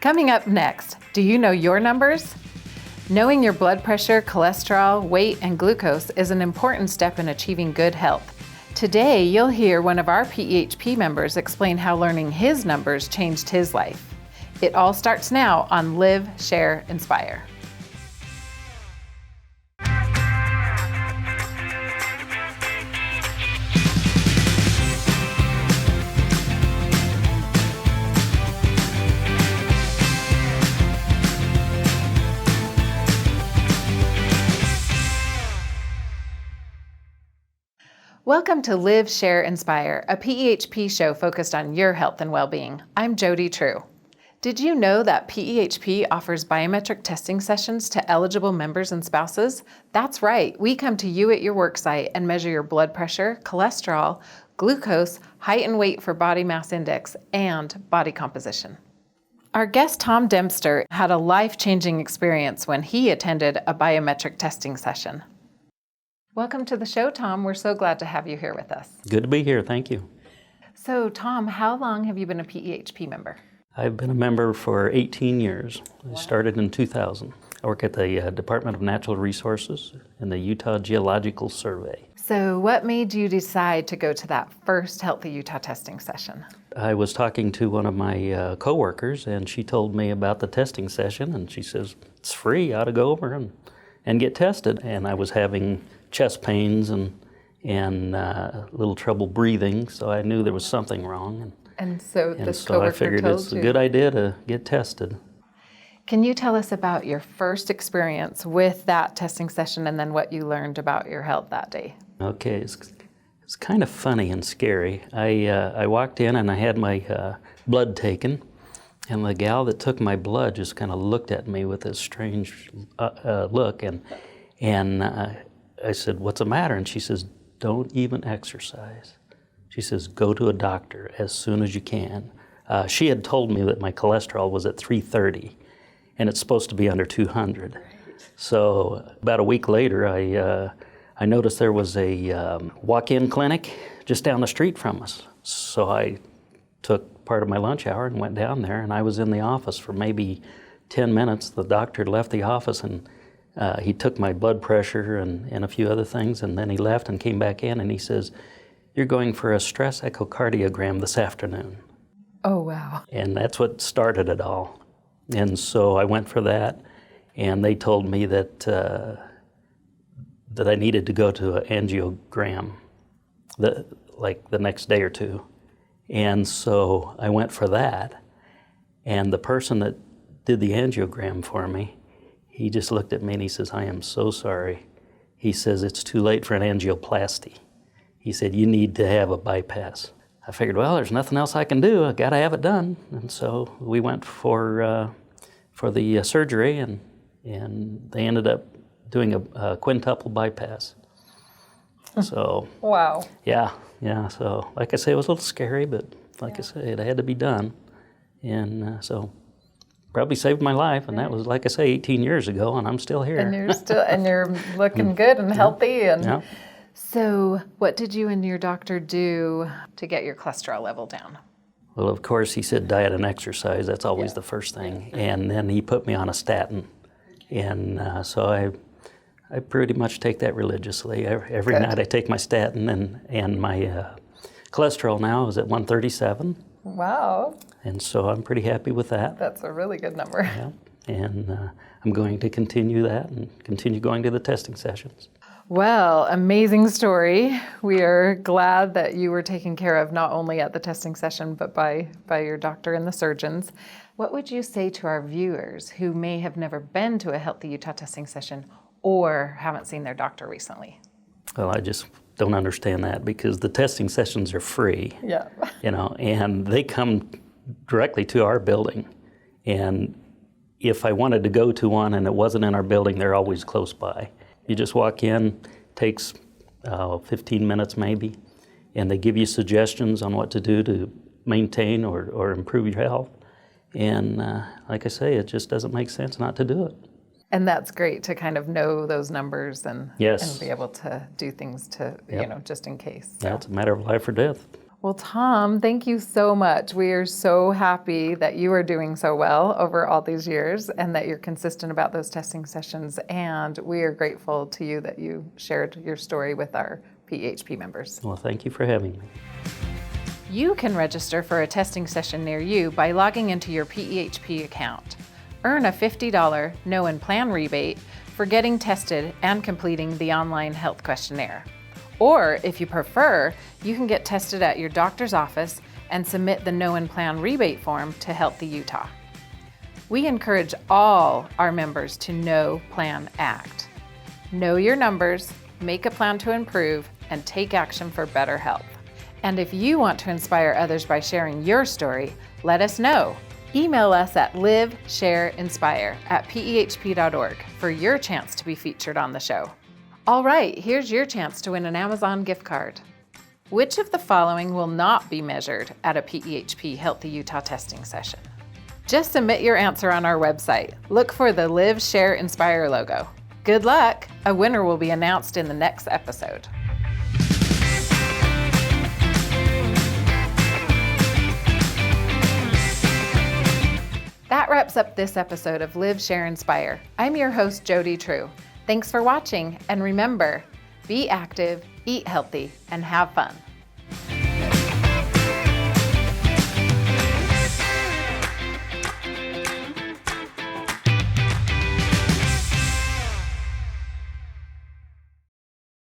Coming up next, do you know your numbers? Knowing your blood pressure, cholesterol, weight, and glucose is an important step in achieving good health. Today, you'll hear one of our PEHP members explain how learning his numbers changed his life. It all starts now on Live, Share, Inspire. Welcome to Live, Share, Inspire, a PEHP show focused on your health and well-being. I'm Jody True. Did you know that PEHP offers biometric testing sessions to eligible members and spouses? That's right. We come to you at your worksite and measure your blood pressure, cholesterol, glucose, height and weight for body mass index, and body composition. Our guest, Tom Dempster, had a life-changing experience when he attended a biometric testing session. Welcome to the show, Tom. We're so glad to have you here with us. Good to be here. Thank you. So, Tom, how long have you been a PEHP member? I've been a member for 18 years. I started in 2000. I work at the Department of Natural Resources in the Utah Geological Survey. So what made you decide to go to that first Healthy Utah testing session? I was talking to one of my coworkers, and she told me about the testing session, and she says, it's free, you ought to go over and get tested. And I was having chest pains and a little trouble breathing, so I knew there was something wrong. And so this so I figured it's a good idea to get tested. Can you tell us about your first experience with that testing session and then what you learned about your health that day? Okay, it's kind of funny and scary. I walked in and I had my blood taken, and the gal that took my blood just kind of looked at me with this strange look, and I said, what's the matter? And she says, don't even exercise. She says, go to a doctor as soon as you can. She had told me that my cholesterol was at 330, and it's supposed to be under 200. So about a week later, I noticed there was a walk-in clinic just down the street from us. So I took part of my lunch hour and went down there, and I was in the office for maybe 10 minutes. The doctor left the office, and he took my blood pressure and a few other things, and then he left and came back in, and he says, you're going for a stress echocardiogram this afternoon. Oh, wow. And that's what started it all. And so I went for that, and they told me that that I needed to go to an angiogram the next day or two. And so I went for that, and the person that did the angiogram for me, he just looked at me and he says, I am so sorry. He says, it's too late for an angioplasty. He said, you need to have a bypass. I figured, well, there's nothing else I can do. I got to have it done. And so we went for the surgery, and they ended up doing a quintuple bypass. So wow. Yeah. So like I say, it was a little scary, but like I say, it had to be done. And so probably saved my life, and that was, like I say, 18 years ago, and I'm still here. And you're looking good and healthy. And yeah. So what did you and your doctor do to get your cholesterol level down? Well, of course, he said diet and exercise. That's always the first thing. And then he put me on a statin. And so I pretty much take that religiously. Every night I take my statin, and my cholesterol now is at 137. Wow. And so I'm pretty happy with that. That's a really good number. Yeah. And I'm going to continue that and continue going to the testing sessions. Well, amazing story. We are glad that you were taken care of not only at the testing session, but by your doctor and the surgeons. What would you say to our viewers who may have never been to a Healthy Utah testing session or haven't seen their doctor recently? Well, I just don't understand that, because the testing sessions are free. Yeah. And they come directly to our building. And if I wanted to go to one and it wasn't in our building, they're always close by. You just walk in, takes 15 minutes maybe, and they give you suggestions on what to do to maintain or improve your health. And like I say, it just doesn't make sense not to do it. And that's great to kind of know those numbers and Yes. and be able to do things to, Yep. just in case. Yeah, it's a matter of life or death. Well, Tom, thank you so much. We are so happy that you are doing so well over all these years and that you're consistent about those testing sessions. And we are grateful to you that you shared your story with our PEHP members. Well, thank you for having me. You can register for a testing session near you by logging into your PEHP account. Earn a $50 Know and Plan rebate for getting tested and completing the online health questionnaire. Or if you prefer, you can get tested at your doctor's office and submit the Know and Plan rebate form to Healthy Utah. We encourage all our members to know, plan, act. Know your numbers, make a plan to improve, and take action for better health. And if you want to inspire others by sharing your story, let us know. Email us at liveshareinspire@pehp.org for your chance to be featured on the show. All right, here's your chance to win an Amazon gift card. Which of the following will not be measured at a PEHP Healthy Utah testing session? Just submit your answer on our website. Look for the Live, Share, Inspire logo. Good luck! A winner will be announced in the next episode. That wraps up this episode of Live, Share, Inspire. I'm your host, Jody True. Thanks for watching, and remember, be active, eat healthy, and have fun.